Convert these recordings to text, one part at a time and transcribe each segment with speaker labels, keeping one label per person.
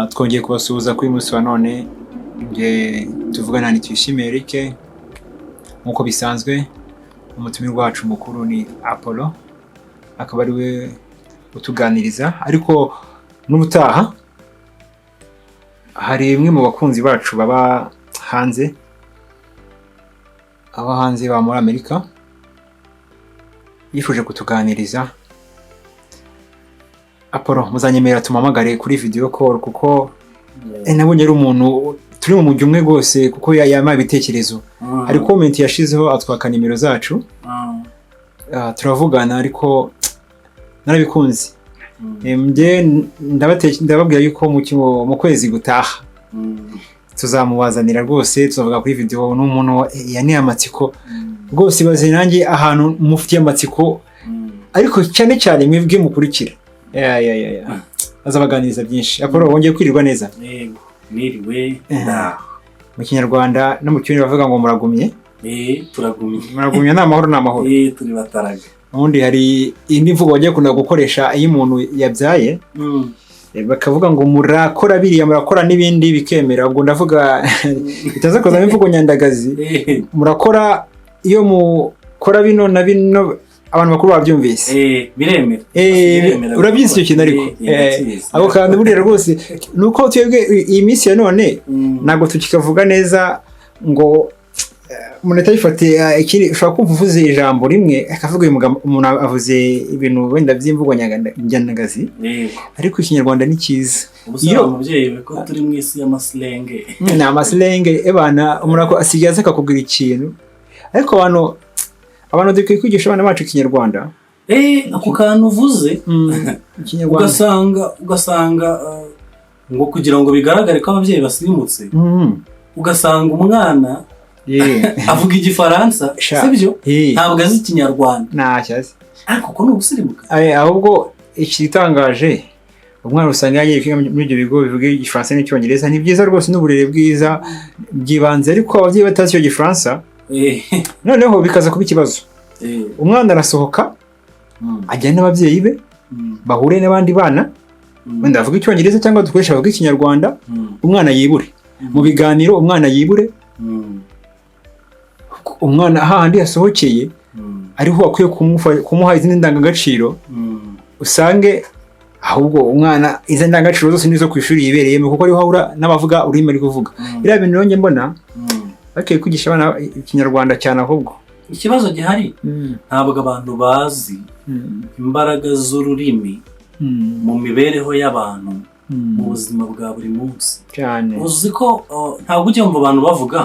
Speaker 1: twongeye kubasuhuza kuri munsi wa none nge tuvugana ni Tuyishime Eric nkuko bisanzwe. Umutumirwa wacu mukuru ni Apollo, akaba ari we utuganiriza, ariko n'ubutaha hari imwe mu bakunzi bacu baba hanze ba muri Amerika yifuje kutuganiriza. Apollo, muzanyemera tumamagare kuri video call kuko nabonye ari umuntu turi mu mujyi umwe rwose, kuko yamaye ibitekerezo. Hari comment yashizeho atwaka nimero zacu, turavugana ariko narabikunze. Ndababwira yuko mu kwezi gutaha tuzamubazanira rwose, tuzavuga kuri video. N'umuntu yaniye amatsiko rwose, baze nanjye ahantu mufitiye amatsiko, ariko cyane cyane mwebwe mukurikira azabaganiriza byinshi. Apollo, wongeye kwirirwa neza?
Speaker 2: Yego, niriwe.
Speaker 1: Mu Kinyarwanda no mu Kirundi bavuga ngo muragumye.
Speaker 2: Turagumye.
Speaker 1: Muragumye ni amahoro n'amahoro.
Speaker 2: Turi bataraga.
Speaker 1: Ubundi hari indi mvugo bagiye kunda gukoresha iyo umuntu yabyaye, bakavuga ngo murakora biriya, murakora n'ibindi bikemera. Ubwo ndavuga bitaza kuza imvugo nyandagazi. Murakora iyo mukora bino na bino, abantu bakuru babyumvise.
Speaker 2: Biremera.
Speaker 1: Urabyinse icyo kintu ariko. Abo kandi buriya rwose nuko twebwe iyi minsi ya none ntabwo tukikavuga neza ngo umuntu atayifate ikiri. Ushobora kumva uvuze ijambo rimwe akavuga umuntu avuze ibintu wenda by'imvugo nyandagazi, ariko Ikinyarwanda ni cyiza.
Speaker 2: Iyo umubyeyi ko turi mu isi y'amaslenge,
Speaker 1: ni amaslenge ebana, umuntu asigaye akakubwira ikintu, ariko abantu dukwiye kwigisha abana bacu Ikinyarwanda.
Speaker 2: Ako kantu uvuze ugasanga ngo kugira ngo bigaragare ko ababyeyi basirimutse, ugasanga umwana avuga Igifaransa, sibyo? Ntabwo azi Ikinyarwanda.
Speaker 1: Ntacyazi.
Speaker 2: Ariko ko n'ugusirimuka.
Speaker 1: Ahubwo ikitangaje, umwana usanga yagiye kwiga muri ibyo bigo bivuga Igifaransa n'Icyongereza. Ni byiza rwose, n'uburere bwiza byibanze, ariko ababyeyi batazi icyo Gifaransa noneho bikaza kuba ikibazo. Umwana arasohoka ajyana n'ababyeyi be, bahure n'abandi bana wenda bavuga Icyongereza cyangwa dukoresha bavuga Ikinyarwanda, umwana yibure mu biganiro, umwana yibure. Umwana hahandi yasohokeye ariho akwiye kumuha izindi ndangagaciro, usange ahubwo umwana izo ndangagaciro zose nizo ku ishuri yibereyemo, kuko ariho ahura n'abavuga ururimi ari kuvuga. Biriya bintu rero njye mbona bakwiye kwigisha abana Ikinyarwanda cyane. Ahubwo
Speaker 2: ikibazo gihari, ntabwo abantu bazi imbaraga z'ururimi mu mibereho y'abantu mu buzima bwa buri munsi
Speaker 1: cyane.
Speaker 2: Uzi ko ntabwo ujya mu abantu bavuga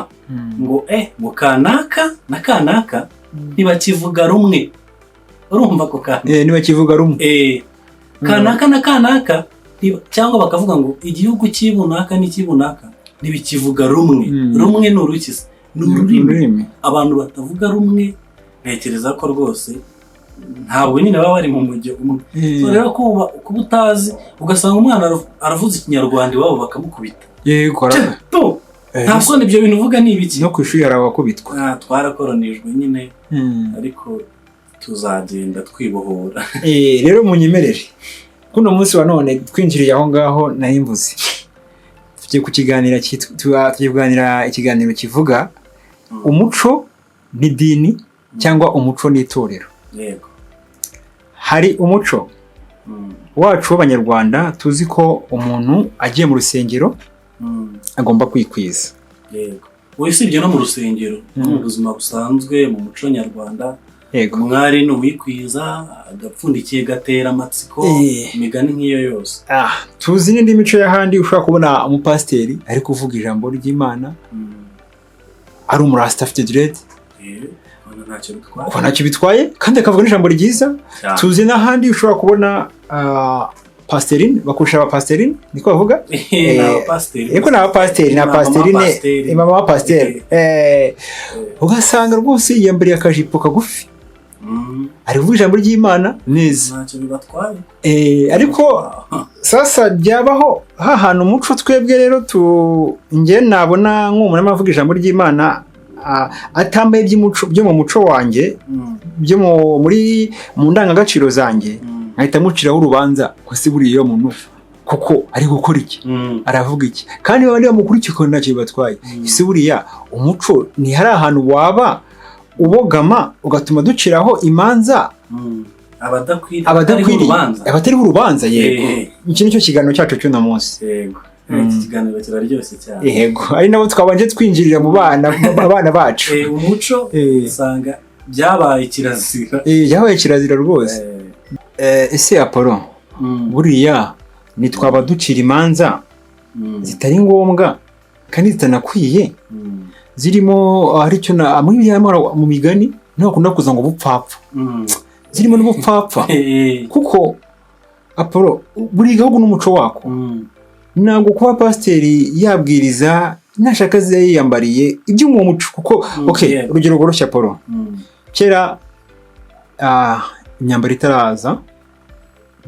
Speaker 2: ngo ngo kanaka na kanaka ntibakivuga rumwe. Urumva ko
Speaker 1: ntibakivuga rumwe.
Speaker 2: Kanaka na kanaka, cyangwa bakavuga ngo igihugu cy'ibunaka n'ikibunaka ntibikivuga rumwe. Rumwe ni urukiza, ni ururimi. Abantu batavuga rumwe, ntekereza ko rwose ntabwo nyine baba bari mu mujyo umwe. Rero kuba utazi, ugasanga umwana aravuze Ikinyarwanda iwabo bakamukubita.
Speaker 1: Yego,
Speaker 2: ntabwo ibyo bintu uvuga ni ibiki.
Speaker 1: No ku ishuri hari abakubitwa.
Speaker 2: Twarakoronijwe nyine, ariko tuzagenda twibohora.
Speaker 1: Rero munyemerere kuno munsi wa none twinjiriye aho ngaho nahimbuze, tugiye kuganira ikiganiro kivuga umuco n'idini cyangwa umuco n'itorero.
Speaker 2: Yego.
Speaker 1: Hari umuco wacu w'Abanyarwanda, tuzi ko umuntu agiye mu rusengero agomba kwikwiza.
Speaker 2: Yego. Usibye no mu rusengero, mu buzima busanzwe mu muco nyarwanda, umwari ni uwikwiza, agapfundikiye gatera amatsiko, imigani nk'iyo yose.
Speaker 1: Tuzi n'indi mico y'ahandi, ushobora kubona umupasiteri ari kuvuga ijambo ry'Imana, ari umurasta afite dread, ntacyo bitwaye kandi akavuga n'ijambo ryiza. Tuzi n'ahandi ushobora kubona pasiterine, bakurusha abapasiterine niko bavuga. Eko n'abapasiterine, mama wa pasiteri, ugasanga rwose yiyambariye akajipo kagufi, ari kuvuga ijambo ry'Imana neza.
Speaker 2: Ntacyo bibatwaye.
Speaker 1: Ariko sasa byabaho hahantu umuco twebwe rero nge nabona nk'umuntu avuga ijambo ry'Imana atambaye byo mu muco wanjye, byo mu ndangagaciro zanjye, nkahita muciraho urubanza ko si buriya muntu kuko ari gukora iki aravuga iki kandi abandi bamukurikiye ko ntacyo bibatwaye ese buriya umuco ni hari ahantu waba ubogama ugatuma duciraho imanza abadakwiriye abatari urubanza yego iki nicyo kiganiro cyacu cy'uno munsi
Speaker 2: yego iki kiganiro kiraryoshye cyane
Speaker 1: yego ari nabo twabanje twinjirira mu abana bacu
Speaker 2: umuco usanga byabaye kirazira
Speaker 1: byabaye kirazira rwose ese Apollo buriya nitwaba ducira imanza zitari ngombwa kandi zitanakwiye zirimo aricyo mu migani ntakunda kuza ngo bupfapfa zirimo n'ubupfapfa kuko Apollo buri gihugu n'umuco wako ntabwo kuba pasiteri yabwiriza ntashaka yiyambariye ibyo mu muco kuko urugero rworoshye Apollo kera imyambaro itaraza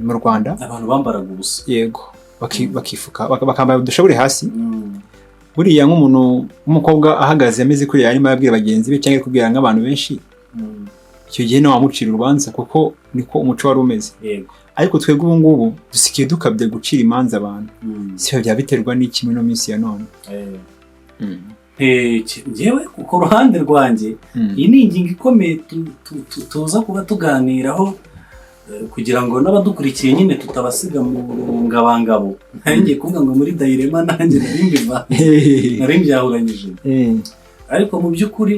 Speaker 1: mu Rwanda
Speaker 2: abantu bambaraga ubusa
Speaker 1: yego bakifuka bakambara udushabure hasi buriya nk'umuntu w'umukobwa ahagaze ameze kuriya arimo abwira bagenzi be cyangwa kubwira nk'abantu benshi icyo gihe nawe wamucira urubanza kuko niko umuco wari umeze ariko twebwe ubu ngubu dusigaye dukabya gucira imanza abantu si byaba biterwa n'iki muri ino minsi ya none
Speaker 2: njyewe ku ruhande rwanjye iyi ni ingingo ikomeye tuza kuba tuganiraho kugira ngo n'abadukurikiye nyine tutabasiga mu ngabangabo ntangiye kuvuga ngo muri dayirema nanjye nari mbyahuranyije ariko mu by'ukuri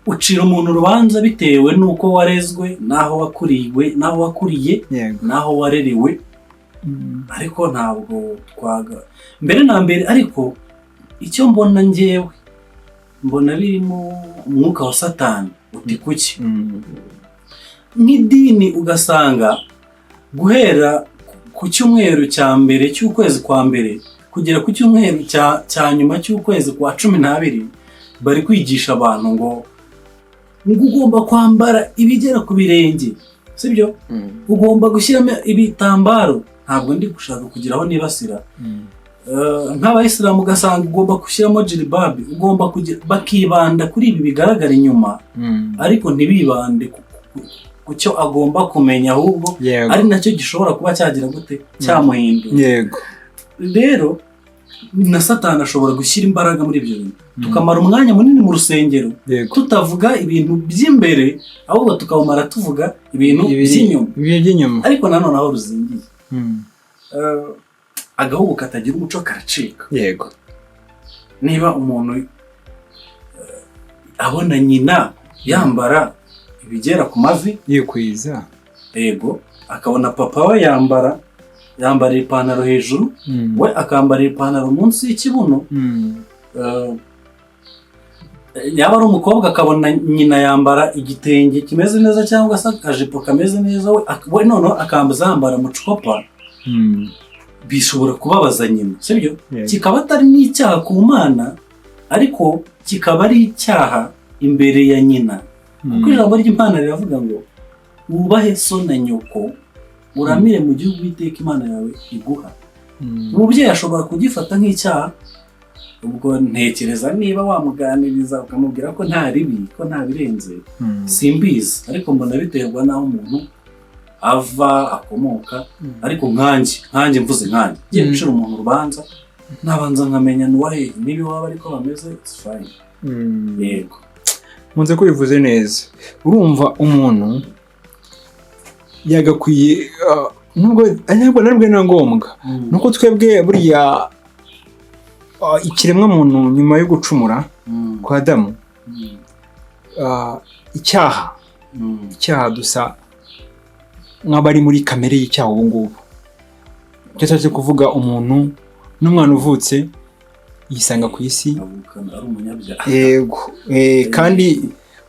Speaker 2: ucira umuntu urubanza bitewe n'uko warezwe n'aho wakuriye n'aho warerewe ariko ntabwo mbere na mbere ariko icyo mbona njyewe mbona birimo umwuka wa Satani uti kuki nk'idini ugasanga guhera ku cyumweru cya mbere cy'ukwezi kwa mbere kugera ku cyumweru cya nyuma cy'ukwezi kwa 12 bari kwigisha abantu ngo ugomba kwambara ibigera ku birenge sibyo ugomba gushyiramo ibitambaro ntabwo ndi gushaka kugira aho nibasira nk'abayisilamu ugasanga ugomba gushyiramo jilbab ugomba bakibanda kuri ibi bigaragara inyuma ariko ntibibande ku cyo agomba kumenya ahubwo ari nacyo gishobora kuba cyagira gute cyamuhindura
Speaker 1: yego
Speaker 2: rero na Satani ashobora gushyira imbaraga muri ibyo bintu tukamara umwanya munini mu rusengero tutavuga ibintu by'imbere ahubwo tukawumara tuvuga ibintu by'inyuma ariko nanone aho ruzingiye agahugu katagira umuco karacika
Speaker 1: yego
Speaker 2: niba umuntu abona nyina yambara ibigera ku mavi
Speaker 1: yikwiza
Speaker 2: yego akabona papa we yambara ipantaro hejuru we akambara ipantaro munsi y'ikibuno yaba ari umukobwa akabona nyina yambara igitenge kimeze neza cyangwa se akajipo kameze neza we noneho akambara mucopa bishobora kubabaza nyina sibyo kikaba atari n'icyaha ku Mana ariko kikaba ari icyaha imbere ya nyina kuko ijambo ry'Imana riravuga ngo wubahe so na nyoko uramire mu gihugu Uwiteka Imana yawe iguha umubyeyi ashobora kugifata nk'icyaha ubwo ntekereza niba wamuganiriza ukamubwira ko nta ribi ko nta birenze simbizi ariko mbona biterwa n'aho umuntu ava akomoka ariko nkanjye mvuze nkanjye ngiye gucira umuntu urubanza nabanza nkamenya nuwahe niba waba ariko bameze it's fine yego
Speaker 1: munze ko bivuze neza urumva umuntu yagakwiye nubwo naribwe na ngombwa nuko twebwe buriya ikiremwa muntu nyuma yo gucumura kwa Adamu icyaha dusa nk'abari muri kamere y'icyaha ubu ngubu cyose kuvuga umuntu n'umwana uvutse yisanga ku isi yego kandi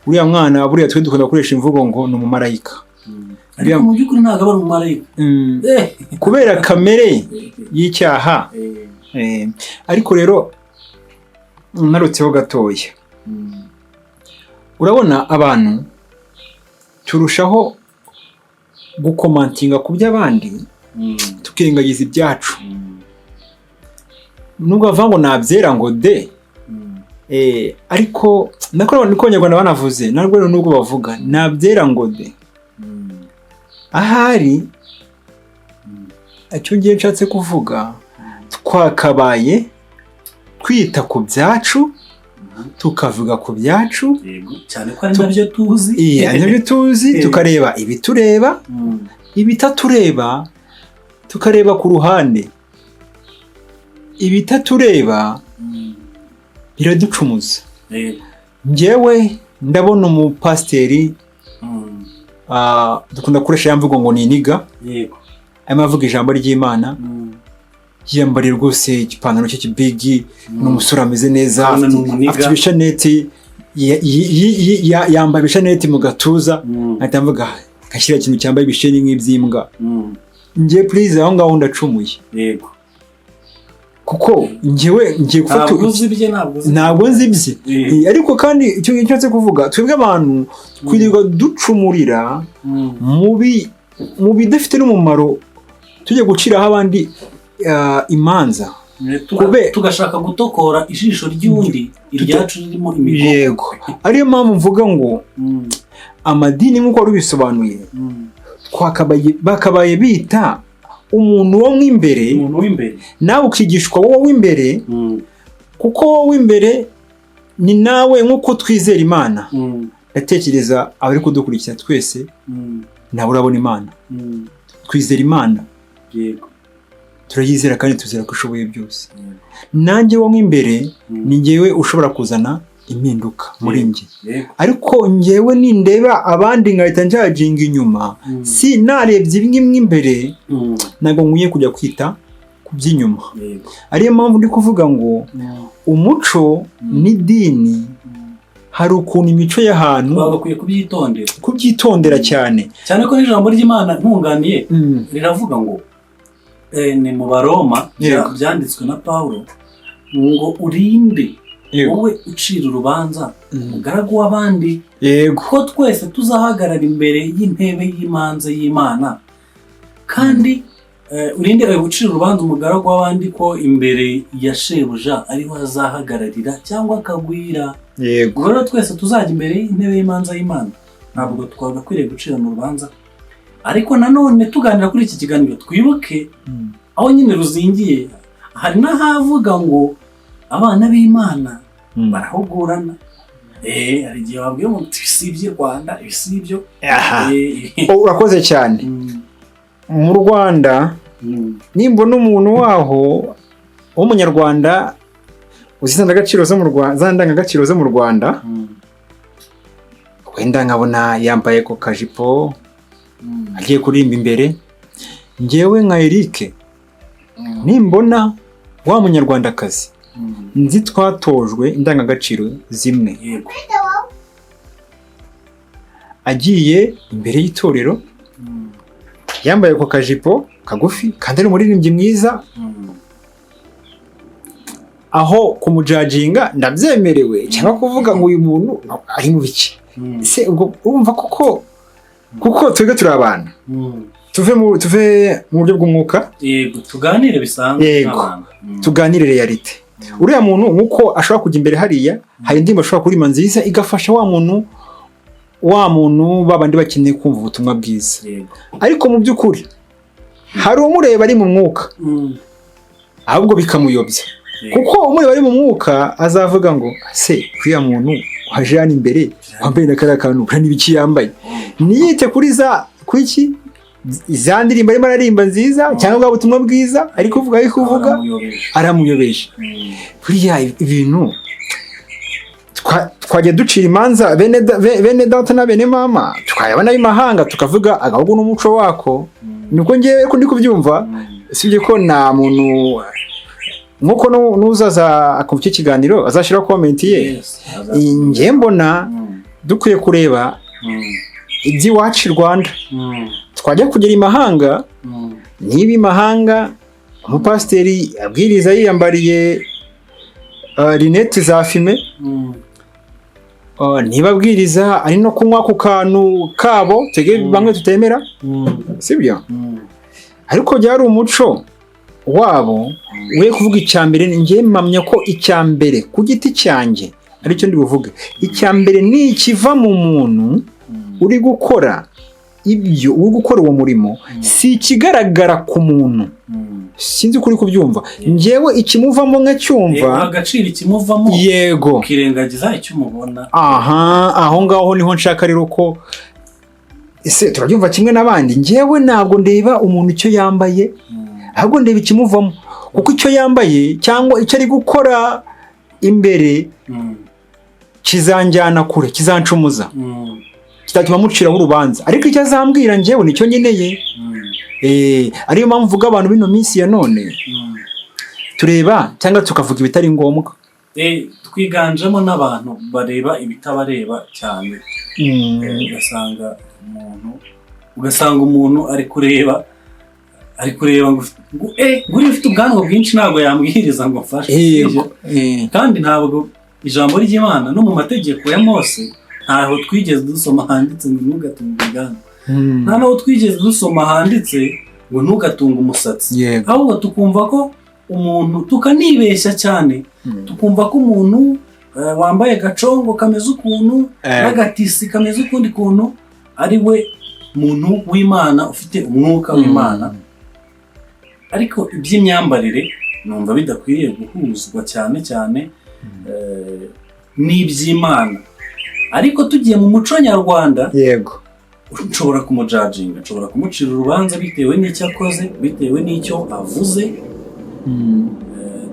Speaker 1: uriya mwana buriya twe dukunda gukoresha imvugo ngo ni umumarayika
Speaker 2: ariko mu by'ukuri ntabwo aba ari umumarayika
Speaker 1: kubera kamere y'icyaha ariko rero narutseho gatoya urabona abantu turushaho gukomantinga ku by'abandi tukirengagiza ibyacu nubwo bavuga ngo nabyera ngo de ariko nako niko Abanyarwanda banavuze narwo nubwo bavuga nabyera ngo de ahari icyo ngiye nshatse kuvuga twakabaye twita ku byacu tukavuga ku byacu
Speaker 2: cyane ko ari nabyo tuzi
Speaker 1: nabyo tuzi tukareba ibitureba ibitatureba tukareba ku ruhande ibitatureba biraducumuza njyewe ndabona umupasiteri dukunda gukoresha ya mvugo ngo ni iniga arimo avuga ijambo ry'Imana yiyambariye rwose igipantaro cye kibigi n'umusore ameze neza afite ibishaneti yambaye ibishaneti mu gatuza ahita mvuga gashyira ikintu cyambaye ibisheni nk'iby'imbwa njye please aho ngaho ndacumuye kuko njyewe ngiye gufata ntabwo nzi bye ariko kandi icyo ncyatse kuvuga twebwe abantu twirirwa ducumurira mu bidafite n'umumaro tujye guciraho abandi imanza
Speaker 2: tugashaka gutokora ijisho ry'undi iryacu ririmo imigogo.
Speaker 1: Yego ariyo mpamvu mvuga ngo amadini nk'uko wari ubisobanuye bakabaye bita umuntu wo mw'imbere nawe ukigishwa wowe w'imbere kuko wowe w'imbere ni nawe nk'uko twizera Imana ndatekereza abari kudukurikira twese nawe urabona Imana twizera Imana turayizera kandi tuzera ko ushoboye byose nanjye wo mw'imbere ni njyewe ushobora kuzana impinduka muri njye ariko njyewe nindeba abandi nkahita njajinga inyuma si narebye bimwe imbere ntabwo nkwiye kujya kwita ku by'inyuma ariyo mpamvu ndi kuvuga ngo umuco n'idini hari ukuntu imico y'ahantu
Speaker 2: bagakwiye
Speaker 1: kubyitondera cyane
Speaker 2: ko n'ijambo ry'Imana ntunganiye riravuga ngo ni mu Baroma byanditswe na Pawulo ngo urinde wowe ucira urubanza umugaragu w'abandi ko twese tuzahagarara imbere y'intebe y'imanza y'Imana kandi urinde ucira urubanza umugaragu w'abandi ko imbere ya shebuja ariho azahagararira cyangwa akagwira rero twese tuzajya imbere y'intebe y'imanza y'Imana ntabwo twagakwiriye gucirana urubanza ariko nanone tuganira kuri iki kiganiro twibuke aho nyine ruzingiye hari n'ahavuga ngo abana b'Imana barahugurana hari igihe babwiye ngo ibisibye Rwanda ibisibyo
Speaker 1: urakoze cyane mu Rwanda nimbona umuntu waho w'umunyarwanda za ndangagaciro zo mu Rwanda wenda nkabona yambaye ko kajipo agiye kuririmba imbere njyewe nka Eric nimbona wa munyarwandakazi nzi twatojwe indangagaciro zimwe agiye imbere y'itorero yambaye ko kajipo kagufi kandi ari umuririmbyi mwiza aho kumujajinga ndabyemerewe cyangwa kuvuga ngo uyu muntu ari mu biki se ubwo urumva kuko twebwe turi abantu tuve mu buryo bw'umwuka
Speaker 2: tuganire bisanzwe
Speaker 1: tuganire realite uriya muntu nkuko ashobora kujya imbere hariya hari indirimbo ashobora kuririmba nziza igafasha wa muntu babandi bakeneye kumva ubutumwa bwiza ariko mu by'ukuri hari umureba ari mu mwuka ahubwo bikamuyobya kuko umureba ari mu mwuka azavuga ngo se uriya muntu waje hano imbere wambaye n'akariya kantu uriya n'ibiki yambaye niyite kuri iki za ndirimbo arimo ararimba nziza cyangwa bwa butumwa bwiza ari kuvuga aramuyobeje buriya ibintu twajya ducira imanza bene data na bene mama twayabona y'imahanga tukavuga agahugu n'umuco wako niko ngewe ko ndi kubyumva sibye ko nta muntu nkuko nuzaza akumva icyo kiganiro azashyiraho comment ye nge mbona dukwiye kureba iby'iwacu i Rwanda twajya kugera imahanga niba imahanga umupasiteri abwiriza yiyambariye rinete za fime niba abwiriza ari no kunywa ku kantu kabo bamwe tutemera sibyo ariko byari umuco wabo we kuvuga icyambere ngiye mpamya ko icyambere ku giti cyanjye aricyo ndi buvuge icyambere ni ikiva mu muntu uri gukora ibyo uri gukora uwo murimo si ikigaragara ku muntu, sinzi uko uri kubyumva, njyewe ikimuvamo nkacyumva,
Speaker 2: agaciro ikimuvamo,
Speaker 1: yego,
Speaker 2: ukirengagiza icyo umubona.
Speaker 1: aho ngaho niho nshaka rero ko ese turabyumva kimwe n'abandi. Njyewe ntabwo ndeba umuntu icyo yambaye, ahubwo ndeba ikimuvamo, kuko icyo yambaye cyangwa icyo ari gukora imbere kizanjyana kure, kizancumuza, kitatuma muciraho urubanza, ariko icyo azambwira njyewe nicyo nkeneye. Ariyo mpamvu mvuga abantu bino minsi ya none tureba cyangwa tukavuga ibitari ngombwa.
Speaker 2: Twiganjemo n'abantu bareba ibitabareba cyane. ugasanga umuntu ari kureba ngo uriya ufite ubwanwa bwinshi ntabwo yambwiriza ngo mfashe. Kandi ntabwo ijambo ry'Imana no mu mategeko ya Mose ntaho twigeze dusoma handitse ngo ntugatunge ubwanwa, nta naho twigeze dusoma handitse ngo ntugatunge umusatsi. Ahubwo tukumva ko umuntu, tukanibeshya cyane, tukumva ko umuntu wambaye agacongo kameze ukuntu n'agatisi kameze ukundi kuntu ari we muntu w'Imana ufite umwuka w'Imana. Ariko iby'imyambarire numva bidakwiriye guhuzwa cyane cyane n'iby'Imana. Ariko tugiye mu muco nyarwanda,
Speaker 1: yego,
Speaker 2: nshobora kumujajinga, nshobora kumucira urubanza bitewe n'icyo akoze, bitewe n'icyo avuze.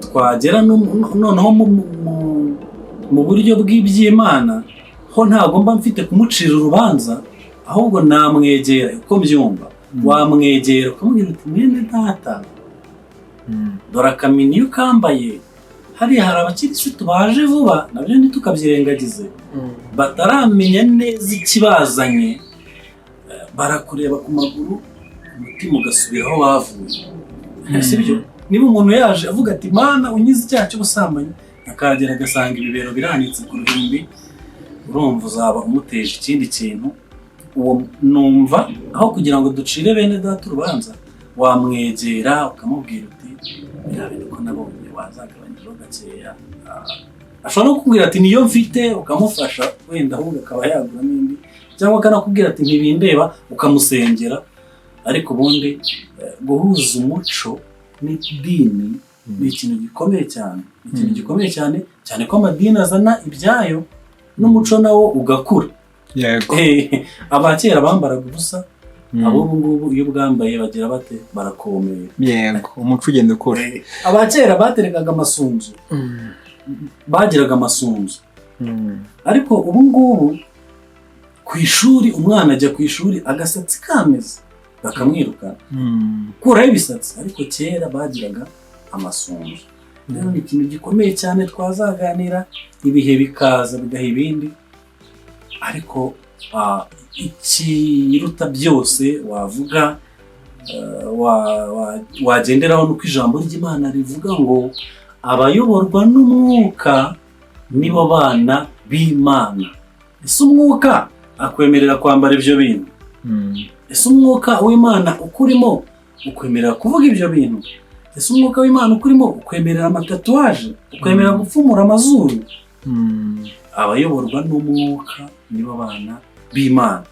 Speaker 2: Twagera noneho mu buryo bw'iby'Imana ho ntabwo mba mfite kumucira urubanza, ahubwo namwegera uko mbyumva. Wamwegera ukamubwira uti mwene data, dore akamini iyo ukambaye, hariya hari abakirisitu baje vuba, nabyo ntitukabyirengagize, bataramenya neza ikibazanye, barakureba ku maguru, umutima ugasubira aho bavuye. Sibyo? Niba umuntu yaje avuga ati Mana unyize icyaha cy'ubusambanyi, akagera agasanga ibibero biranitse ku ruhimbi, urumva uzaba umuteje ikindi kintu. Uwo numva aho kugira ngo ducire bene data urubanza, wamwegera ukamubwira uti birabene ko nabonye wazagabanyijeho gakeya. Ashobora no kukubwira ati niyo mfite, ukamufasha wenda ahubwo akaba yagura n'indi, cyangwa akanakubwira ati ntibindeba, ukamusengera. Ariko ubundi guhuza umuco n'idini ni ikintu gikomeye cyane, ikintu gikomeye cyane cyane ko amadini azana ibyayo n'umuco nawo ugakura.
Speaker 1: Yego.
Speaker 2: Abakera bambaraga ubusa, abo ngubu iyo bwambaye bagira bate, barakomera.
Speaker 1: Yego, umuco ugenda ukura.
Speaker 2: Abakera baterekaga amasunzu, bagiraga amasunzu. Ariko ubu ngubu ku ishuri, umwana ajya ku ishuri agasatsi kameze, bakamwirukana, kuraho ibisatsi. Ariko kera bagiraga amasunzu. Rero ni ikintu gikomeye cyane twazaganira, ibihe bikaza bigaha ibindi. Ariko ikiruta byose wavuga, wagenderaho nuko ijambo ry'Imana rivuga ngo abayoborwa n'umwuka nibo bana b'Imana. Ese umwuka akwemerera kwambara ibyo bintu? Ese umwuka w'Imana ukurimo ukwemerera kuvuga ibyo bintu? Ese umwuka w'Imana ukurimo ukwemerera amatatuwaje, ukwemerera gupfumura amazuru? Abayoborwa n'umwuka nibo bana b'Imana.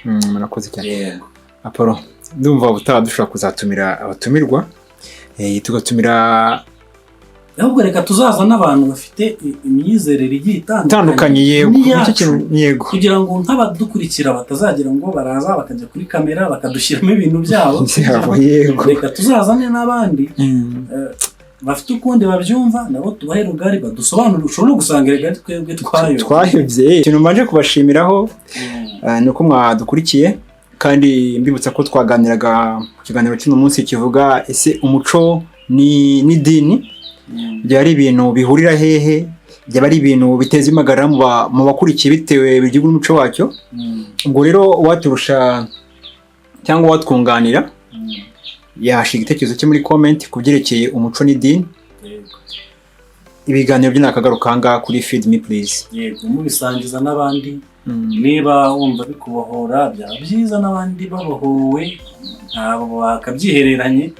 Speaker 1: Murakoze cyane. Apollo, ndumva ubutaha dushobora kuzatumira abatumirwa, tugatumira,
Speaker 2: ahubwo reka tuzaza n'abantu bafite imyizerere igiye
Speaker 1: itandukanye. Yego,
Speaker 2: kugira ngo nk'abadukurikira batazagira ngo baraza bakajya kuri kamera bakadushyiramo ibintu byabo. Reka tuzazane n'abandi bafite ukundi babyumva, nabo tubahe rugari badusobanurire. Ushobora no gusanga rugari twebwe twayobye.
Speaker 1: Ikintu manje kubashimiraho ni uko mwadukurikiye, kandi mbibutsa ko twaganiraga ku kiganiro cy'uno munsi kivuga ese umuco n'idini byari ibintu bihurira hehe, byaba ari ibintu biteza impagarara mu bakurikiye bitewe bigiye n'umuco wacyo. Ubwo rero waturusha cyangwa watwunganira yahashiga igitekerezo cye muri comment ku byerekeye umuco n'idini. Ibiganiro byo nakagaruka kuri Feed Me Please.
Speaker 2: Yego, mubisangiza n'abandi. Niba wumva bikubohora, byaba byiza n'abandi babohowe, ntabwo bakabyihereranye.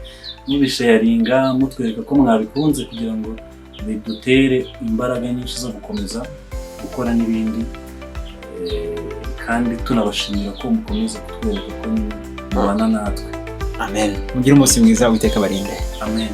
Speaker 2: Mubisharinga, mutwereka ko mwabikunze kugira ngo bidutere imbaraga nyinshi zo gukomeza gukora n'ibindi. kandi tunabashimira ko mukomeza kutwereka ko mubana natwe.
Speaker 1: Amen. Mugire umunsi mwiza, Uwiteka barinde.
Speaker 2: Amen.